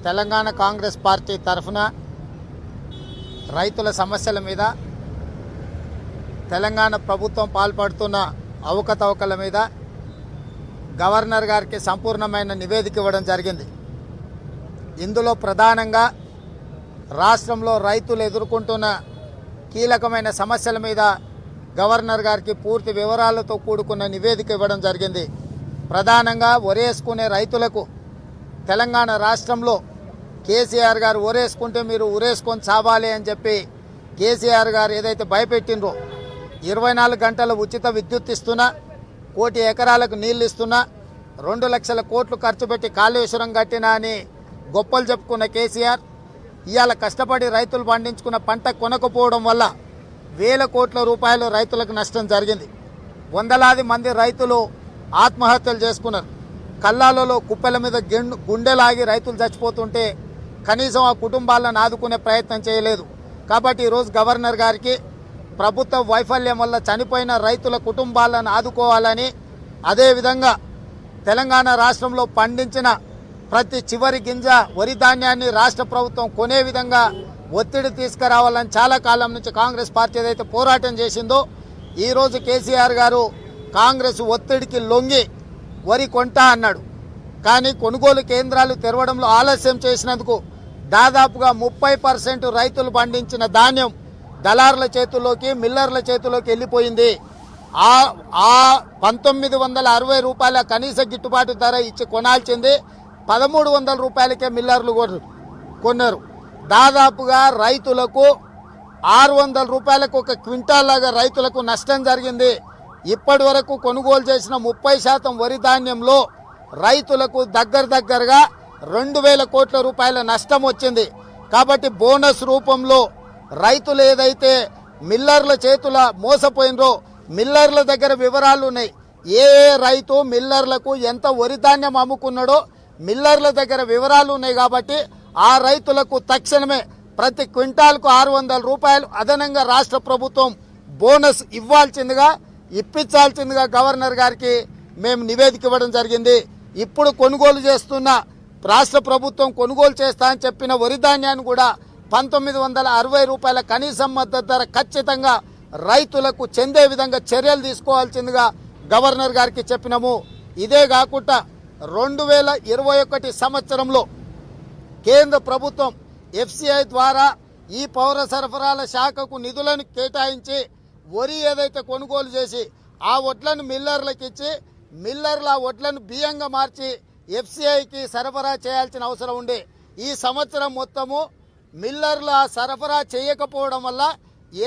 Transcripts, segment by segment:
Telangana Congress party తరఫున రైతుల సమస్యల మీద తెలంగాణ ప్రభుత్వం పాల్పడుతున్న అవకతవకల మీద గవర్నర్ గారికి సంపూర్ణమైన నివేదిక ఇవ్వడం జరిగింది. ఇందులో ప్రధానంగా రాష్ట్రంలో రైతులు ఎదుర్కొంటున్న కీలకమైన సమస్యల మీద గవర్నర్ గారికి పూర్తి వివరాలతో కూడుకున్న నివేదిక ఇవ్వడం జరిగింది. ప్రధానంగా వరేసుకునే రైతులకు తెలంగాణ రాష్ట్రంలో కేసీఆర్ గారు ఊరేసుకుంటే మీరు ఊరేసుకొని చావాలి అని చెప్పి కేసీఆర్ గారు ఏదైతే భయపెట్టినరో 24 గంటల ఉచిత విద్యుత్ ఇస్తున్నా, 1 కోటి ఎకరాలకు నీళ్లు ఇస్తున్నా, 2 లక్షల కోట్లు ఖర్చు పెట్టి కాళేశ్వరం కట్టినా అని గొప్పలు చెప్పుకున్న కేసీఆర్ ఇవాళ కష్టపడి రైతులు పండించుకున్న పంట కొనకపోవడం వల్ల వేల కోట్ల రూపాయలు రైతులకు నష్టం జరిగింది. వందలాది మంది రైతులు ఆత్మహత్యలు చేసుకున్నారు. కల్లాలలో కుప్పల మీద గుండెలాగి రైతులు చచ్చిపోతుంటే కనీసం ఆ కుటుంబాలను ఆదుకునే ప్రయత్నం చేయలేదు. కాబట్టి ఈరోజు గవర్నర్ గారికి ప్రభుత్వ వైఫల్యం వల్ల చనిపోయిన రైతుల కుటుంబాలను ఆదుకోవాలని, అదేవిధంగా తెలంగాణ రాష్ట్రంలో పండించిన ప్రతి చివరి గింజ వరి ధాన్యాన్ని రాష్ట్ర ప్రభుత్వం కొనే విధంగా ఒత్తిడి తీసుకురావాలని చాలా కాలం నుంచి కాంగ్రెస్ పార్టీ ఏదైతే పోరాటం చేసిందో, ఈరోజు కేసీఆర్ గారు కాంగ్రెస్ ఒత్తిడికి లొంగి వరి కొంటా అన్నాడు. కానీ కొనుగోలు కేంద్రాలు తెరవడంలో ఆలస్యం చేసినందుకు దాదాపుగా 30% రైతులు పండించిన ధాన్యం దళారుల చేతుల్లోకి, మిల్లర్ల చేతుల్లోకి వెళ్ళిపోయింది. ఆ 1960 రూపాయల కనీస గిట్టుబాటు ధర ఇచ్చి కొనాల్సింది 1300 రూపాయలకే మిల్లర్లు కొన్నారు. దాదాపుగా రైతులకు 600 రూపాయలకు ఒక క్వింటాల్ లాగా రైతులకు నష్టం జరిగింది. ఇప్పటి వరకు కొనుగోలు చేసిన 30% వరి ధాన్యంలో రైతులకు దగ్గరగా 2000 కోట్ల రూపాయల నష్టం వచ్చింది. కాబట్టి బోనస్ రూపంలో రైతులు ఏదైతే మిల్లర్ల చేతుల మోసపోయినరో, మిల్లర్ల దగ్గర వివరాలు ఉన్నాయి. ఏ రైతు మిల్లర్లకు ఎంత వరి ధాన్యం అమ్ముకున్నాడో మిల్లర్ల దగ్గర వివరాలు ఉన్నాయి. కాబట్టి ఆ రైతులకు తక్షణమే ప్రతి క్వింటాల్కు 600 రూపాయలు అదనంగా రాష్ట్ర ప్రభుత్వం బోనస్ ఇప్పించాల్సిందిగా గవర్నర్ గారికి మేము నివేదిక ఇవ్వడం జరిగింది. ఇప్పుడు కొనుగోలు చేస్తున్న రాష్ట్ర ప్రభుత్వం కొనుగోలు చేస్తా అని చెప్పిన వరి ధాన్యాన్ని కూడా 1960 రూపాయల కనీసం మద్దతు ధర ఖచ్చితంగా రైతులకు చెందే విధంగా చర్యలు తీసుకోవాల్సిందిగా గవర్నర్ గారికి చెప్పినాము. ఇదే కాకుండా 2021 సంవత్సరంలో కేంద్ర ప్రభుత్వం FCI ద్వారా ఈ పౌర సరఫరాల శాఖకు నిధులను కేటాయించి వరి ఏదైతే కొనుగోలు చేసి ఆ వడ్లను మిల్లర్లకు ఇచ్చి మిల్లర్ల ఆ వడ్లను బియ్యంగా మార్చి FCIకి సరఫరా చేయాల్సిన అవసరం ఉండే. ఈ సంవత్సరం మొత్తము మిల్లర్ల సరఫరా చేయకపోవడం వల్ల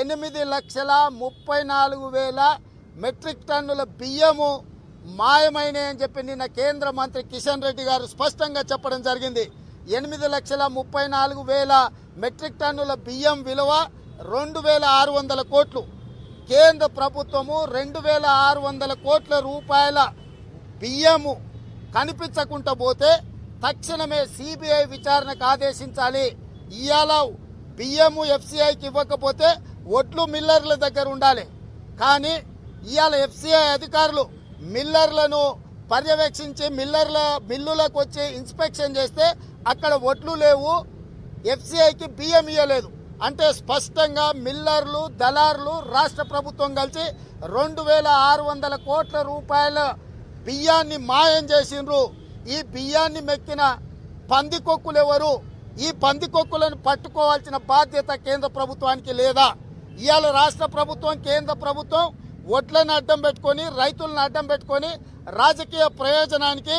8,34,000 మెట్రిక్ టన్నుల బియ్యము మాయమైనాయని చెప్పి నిన్న కేంద్ర మంత్రి కిషన్ రెడ్డి గారు స్పష్టంగా చెప్పడం జరిగింది. 8,34,000 మెట్రిక్ టన్నుల బియ్యం విలువ 2,600 కోట్లు. కేంద్ర ప్రభుత్వము 2,600 కోట్ల రూపాయల బియ్యము కనిపించకుండా పోతే తక్షణమే CBI విచారణకు ఆదేశించాలి. ఇవాళ బియ్యము FCIకి ఇవ్వకపోతే ఒడ్లు మిల్లర్ల దగ్గర ఉండాలి. కానీ ఇవాళ FCI అధికారులు మిల్లర్లను పర్యవేక్షించి మిల్లులకు వచ్చి ఇన్స్పెక్షన్ చేస్తే అక్కడ ఒడ్లు లేవు, FCIకి బియ్యం ఇవ్వలేదు. అంటే స్పష్టంగా మిల్లర్లు, దళారులు, రాష్ట్ర ప్రభుత్వం కలిసి 2,600 కోట్ల రూపాయల బియ్యాన్ని మాయం చేసిండ్రు. ఈ బియ్యాన్ని మెక్కిన పందికొక్కులు ఎవరు? ఈ పందికొక్కులను పట్టుకోవాల్సిన బాధ్యత కేంద్ర ప్రభుత్వానికి లేదా? ఇవాళ రాష్ట్ర ప్రభుత్వం, కేంద్ర ప్రభుత్వం ఒడ్లను అడ్డం పెట్టుకొని, రైతులను అడ్డం పెట్టుకొని రాజకీయ ప్రయోజనానికి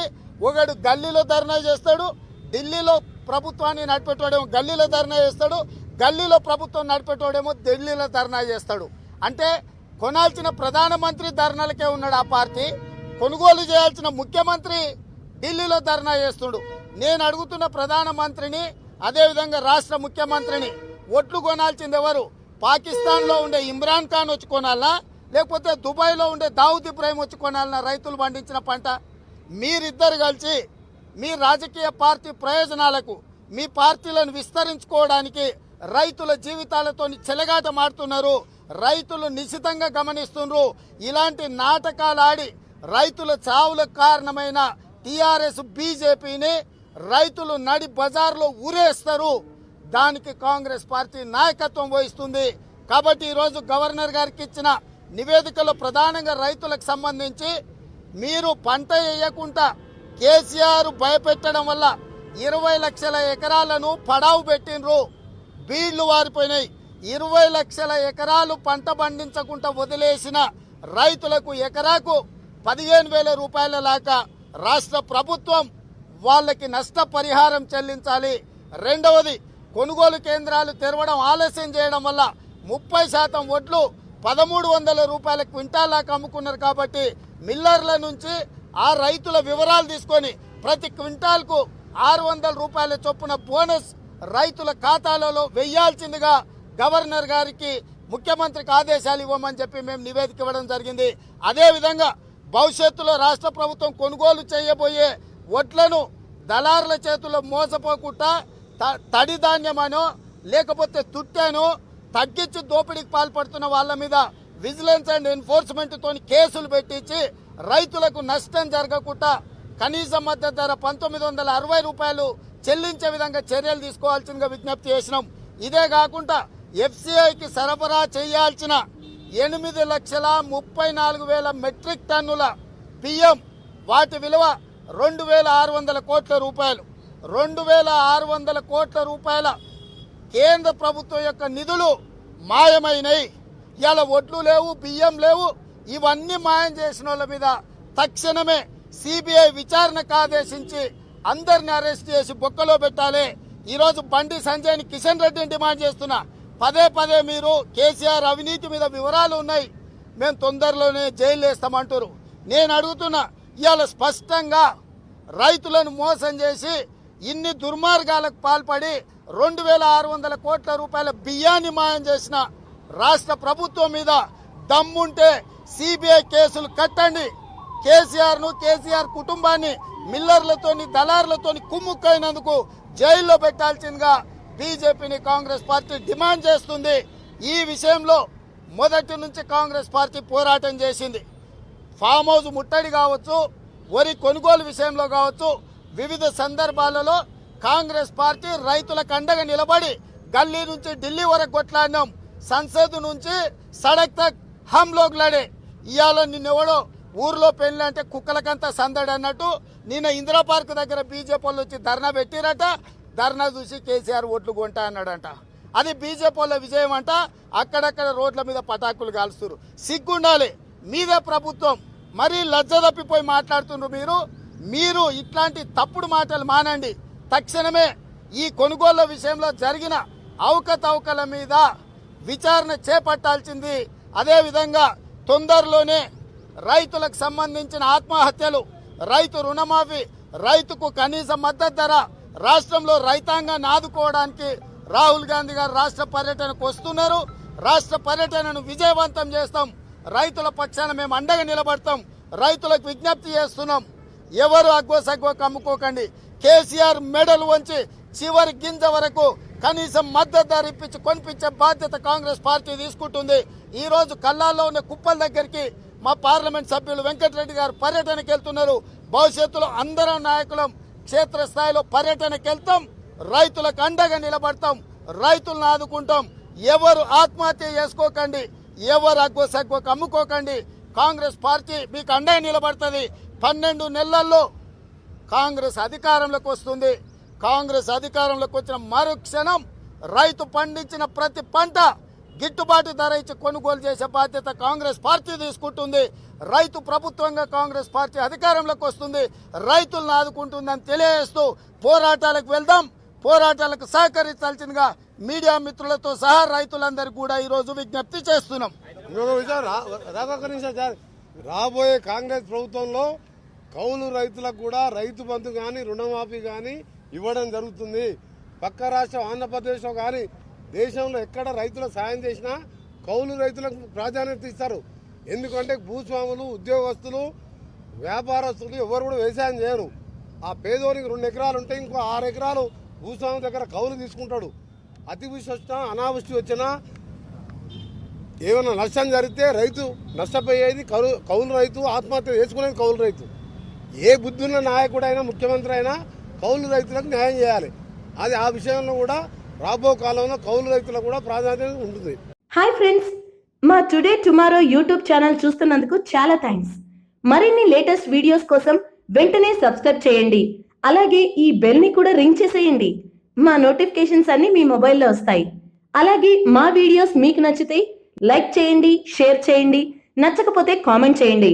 ఒకడు గల్లీలో ధర్నా చేస్తాడు, ఢిల్లీలో ప్రభుత్వాన్ని నడిపెట్టేవాడేమో గల్లీలో ధర్నా చేస్తాడు, గల్లీలో ప్రభుత్వం నడిపెట్టేవాడేమో ఢిల్లీలో ధర్నా చేస్తాడు. అంటే కొనాల్సిన ప్రధానమంత్రి ధర్నాలకే ఉన్నాడు ఆ పార్టీ, కొనుగోలు చేయాల్సిన ముఖ్యమంత్రి ఢిల్లీలో ధర్నా చేస్తుడు. నేను అడుగుతున్న ప్రధానమంత్రిని, అదేవిధంగా రాష్ట్ర ముఖ్యమంత్రిని, ఒట్లు కొనాల్సింది ఎవరు? పాకిస్తాన్లో ఉండే ఇమ్రాన్ ఖాన్ వచ్చి కొనాలనా, లేకపోతే దుబాయ్లో ఉండే దావుద్ ఇబ్రాహిం వచ్చి కొనాలనా రైతులు పండించిన పంట? మీరిద్దరు కలిసి మీ రాజకీయ పార్టీ ప్రయోజనాలకు, మీ పార్టీలను విస్తరించుకోవడానికి రైతుల జీవితాలతో చెలగాటమాడుతున్నారు. రైతులు నిశితంగా గమనిస్తున్నారు. ఇలాంటి నాటకాలు ఆడి రైతుల చావులకు కారణమైన TRS, BJPని రైతులు నడి బజార్లో ఊరేస్తారు. దానికి కాంగ్రెస్ పార్టీ నాయకత్వం వహిస్తుంది. కాబట్టి ఈరోజు గవర్నర్ గారికి ఇచ్చిన నివేదికలో ప్రధానంగా రైతులకు సంబంధించి మీరు పంట వేయకుండా కేసీఆర్ భయపెట్టడం వల్ల 20 లక్షల ఎకరాలను పడావు పెట్టినరు. బీళ్లు వారిపోయినాయి. 20 లక్షల ఎకరాలు పంట పండించకుండా వదిలేసిన రైతులకు ఎకరాకు 15,000 రూపాయల లాగా రాష్ట్ర ప్రభుత్వం వాళ్ళకి నష్టపరిహారం చెల్లించాలి. రెండవది, కొనుగోలు కేంద్రాలు తెరవడం ఆలస్యం చేయడం వల్ల 30% వడ్లు 1,300 రూపాయల క్వింటాల్లాగా అమ్ముకున్నారు. కాబట్టి మిల్లర్ల నుంచి ఆ రైతుల వివరాలు తీసుకొని ప్రతి క్వింటాల్కు 600 రూపాయల చొప్పున బోనస్ రైతుల ఖాతాలలో వెయ్యాల్సిందిగా గవర్నర్ గారికి ముఖ్యమంత్రికి ఆదేశాలు ఇవ్వమని చెప్పి మేము నివేదిక ఇవ్వడం జరిగింది. అదేవిధంగా భవిష్యత్తులో రాష్ట్ర ప్రభుత్వం కొనుగోలు చేయబోయే వడ్లను దళారుల చేతుల్లో మోసపోకుండా తడి ధాన్యమనో లేకపోతే తుట్టానో తగ్గించి దోపిడీకి పాల్పడుతున్న వాళ్ళ మీద విజిలెన్స్ అండ్ ఎన్ఫోర్స్మెంట్ తోని కేసులు పెట్టించి రైతులకు నష్టం జరగకుండా కనీస మద్దతు ధర 1,960 రూపాయలు చెల్లించే విధంగా చర్యలు తీసుకోవాల్సిందిగా విజ్ఞప్తి చేసినాం. ఇదే కాకుండా ఎఫ్సిఐకి సరఫరా చేయాల్సిన 8,34,000 మెట్రిక్ టన్నుల బియ్యం వాటి విలువ 2,600 కోట్ల రూపాయలు. 2,600 కోట్ల రూపాయల కేంద్ర ప్రభుత్వం యొక్క నిధులు మాయమైనవి. ఇలా ఒడ్లు లేవు, బియ్యం లేవు. ఇవన్నీ మాయం చేసిన వాళ్ళ మీద తక్షణమే సిబిఐ విచారణకు ఆదేశించి అందరిని అరెస్ట్ చేసి బొక్కలో పెట్టాలి. ఈరోజు బండి సంజయ్ని కిషన్ రెడ్డిని డిమాండ్ చేస్తున్నా. పదే మీరు కేసీఆర్ అవినీతి మీద వివరాలు ఉన్నాయి, మేము తొందరలోనే జైలు వేస్తామంటారు. నేను అడుగుతున్నా, ఇవాళ స్పష్టంగా రైతులను మోసం చేసి ఇన్ని దుర్మార్గాలకు పాల్పడి 2,600 కోట్ల రూపాయల బియ్యాన్ని మాయం చేసిన రాష్ట్ర ప్రభుత్వం మీద దమ్ముంటే సిబిఐ కేసులు కట్టండి. కేసీఆర్ కుటుంబాన్ని మిల్లర్లతోని దళారులతోని కుమ్ముక్కైనందుకు జైల్లో పెట్టాల్సిందిగా బీజేపీని కాంగ్రెస్ పార్టీ డిమాండ్ చేస్తుంది. ఈ విషయంలో మొదటి నుంచి కాంగ్రెస్ పార్టీ పోరాటం చేసింది. ఫామ్ హౌస్ ముట్టడి కావచ్చు, వరి కొనుగోలు విషయంలో కావచ్చు, వివిధ సందర్భాలలో కాంగ్రెస్ పార్టీ రైతులకు అండగా నిలబడి గల్లీ నుంచి ఢిల్లీ వరకు కొట్లాడినాం. సంసద్ నుంచి సడక్ తక్ హమ్ లోగ్ లడే. ఇవాళ నిన్నెవడో ఊర్లో పెళ్లి అంటే కుక్కలకంతా సందడి అన్నట్టు నిన్న ఇందిరా పార్క్ దగ్గర బీజేపీ వాళ్ళు వచ్చి ధర్నా పెట్టిరట. ధర్నా చూసి కేసీఆర్ ఓట్లు కొంటా అన్నాడంట. అది బీజేపీ వాళ్ళ విజయం అంట. అక్కడక్కడ రోడ్ల మీద పటాకులు కాల్స్తున్నారు. సిగ్గుండాలి మీద ప్రభుత్వం. మరీ లజ్జ తప్పిపోయి మాట్లాడుతున్నారు మీరు ఇట్లాంటి తప్పుడు మాటలు మానండి. తక్షణమే ఈ కొనుగోళ్ల విషయంలో జరిగిన అవకతవకల మీద విచారణ చేపట్టాల్సింది. అదేవిధంగా తొందరలోనే రైతులకు సంబంధించిన ఆత్మహత్యలు, రైతు రుణమాఫీ, రైతుకు కనీస మద్దతు ధర, రాష్ట్రంలో రైతాంగాన్ని ఆదుకోవడానికి రాహుల్ గాంధీ గారు రాష్ట్ర పర్యటనకు వస్తున్నారు. రాష్ట్ర పర్యటనను విజయవంతం చేస్తాం. రైతుల పక్షాన మేము అండగా నిలబడతాం. రైతులకు విజ్ఞప్తి చేస్తున్నాం, ఎవరు అగ్గోసగ్గోకు అమ్ముకోకండి. కేసీఆర్ మెడలు వంచి చివరి గింజ వరకు కనీసం మద్దతు ధర ఇప్పించి కొనిపించే బాధ్యత కాంగ్రెస్ పార్టీ తీసుకుంటుంది. ఈ రోజు కల్లాల్లో ఉన్న కుప్పల దగ్గరికి మా పార్లమెంట్ సభ్యులు వెంకటరెడ్డి గారు పర్యటనకు వెళ్తున్నారు. భవిష్యత్తులో అందరం నాయకులం క్షేత్రస్థాయిలో పర్యటనకు వెళ్తాం. రైతులకు అండగా నిలబడతాం, రైతులను ఆదుకుంటాం. ఎవరు ఆత్మహత్య చేసుకోకండి, ఎవరు అగ్గోసగ్గోకు అమ్ముకోకండి. కాంగ్రెస్ పార్టీ మీకు అండగా నిలబడుతుంది. 12 నెలల్లో కాంగ్రెస్ అధికారంలోకి వస్తుంది. కాంగ్రెస్ అధికారంలోకి వచ్చిన మరుక్షణం రైతు పండించిన ప్రతి పంట గిట్టుబాటు ధర ఇచ్చి కొనుగోలు చేసే బాధ్యత కాంగ్రెస్ పార్టీ తీసుకుంటుంది. రైతు ప్రభుత్వంగా కాంగ్రెస్ పార్టీ అధికారంలోకి వస్తుంది. రైతులను ఆదుకుంటుందని తెలియజేస్తూ పోరాటాలకు వెళ్దాం. పోరాటాలకు సహకరించాల్సిందిగా మీడియా మిత్రులతో సహా రైతులందరికీ కూడా ఈరోజు విజ్ఞప్తి చేస్తున్నాం. రాబోయే కాంగ్రెస్ ప్రభుత్వంలో కౌలు రైతులకు కూడా రైతు బంధు కానీ రుణమాఫీ కానీ ఇవ్వడం జరుగుతుంది. పక్క రాష్ట్రం ఆంధ్రప్రదేశ్లో కానీ దేశంలో ఎక్కడ రైతులకు సాయం చేసినా కౌలు రైతులకు ప్రాధాన్యత ఇస్తారు. ఎందుకంటే భూస్వాములు, ఉద్యోగస్తులు, వ్యాపారస్తులు ఎవరు కూడా వ్యవసాయం చేయరు. ఆ పేదోనికి 2 ఎకరాలు ఉంటే ఇంకో 6 ఎకరాలు భూస్వామి దగ్గర కౌలు తీసుకుంటాడు. అతివృష్టి వచ్చినా అనావృష్టి వచ్చినా ఏమైనా నష్టం జరిగితే రైతు నష్టపోయేది కౌలు రైతు, ఆత్మహత్య చేసుకునేది కౌలు రైతు. ఏ బుద్ధున్న నాయకుడైనా ముఖ్యమంత్రి అయినా కౌలు రైతులకు న్యాయం చేయాలి. అది ఆ విషయంలో కూడా రాబో కాలంలో కౌలు రైతులకు కూడా ప్రాధాన్యత ఉంటుంది. హాయ్ ఫ్రెండ్స్, మా టుడే టుమారో యూట్యూబ్ ఛానల్ చూస్తున్నందుకు చాలా థ్యాంక్స్. మరిన్ని లేటెస్ట్ వీడియోస్ కోసం వెంటనే సబ్స్క్రైబ్ చేయండి. అలాగే ఈ బెల్ ని కూడా రింగ్ చేసేయండి. మా నోటిఫికేషన్స్ అన్ని మీ మొబైల్లో వస్తాయి. అలాగే మా వీడియోస్ మీకు నచ్చితే లైక్ చేయండి, షేర్ చేయండి, నచ్చకపోతే కామెంట్ చేయండి.